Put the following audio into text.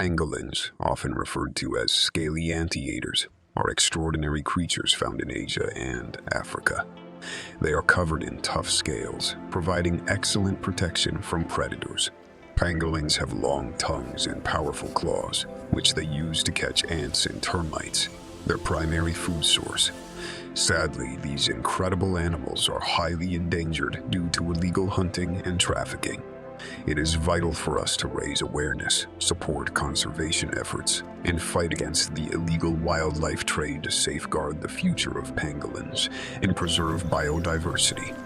Pangolins, often referred to as scaly anteaters, are extraordinary creatures found in Asia and Africa. They are covered in tough scales, providing excellent protection from predators. Pangolins have long tongues and powerful claws, which they use to catch ants and termites, their primary food source. Sadly, these incredible animals are highly endangered due to illegal hunting and trafficking. It is vital for us to raise awareness, support conservation efforts, and fight against the illegal wildlife trade to safeguard the future of pangolins and preserve biodiversity.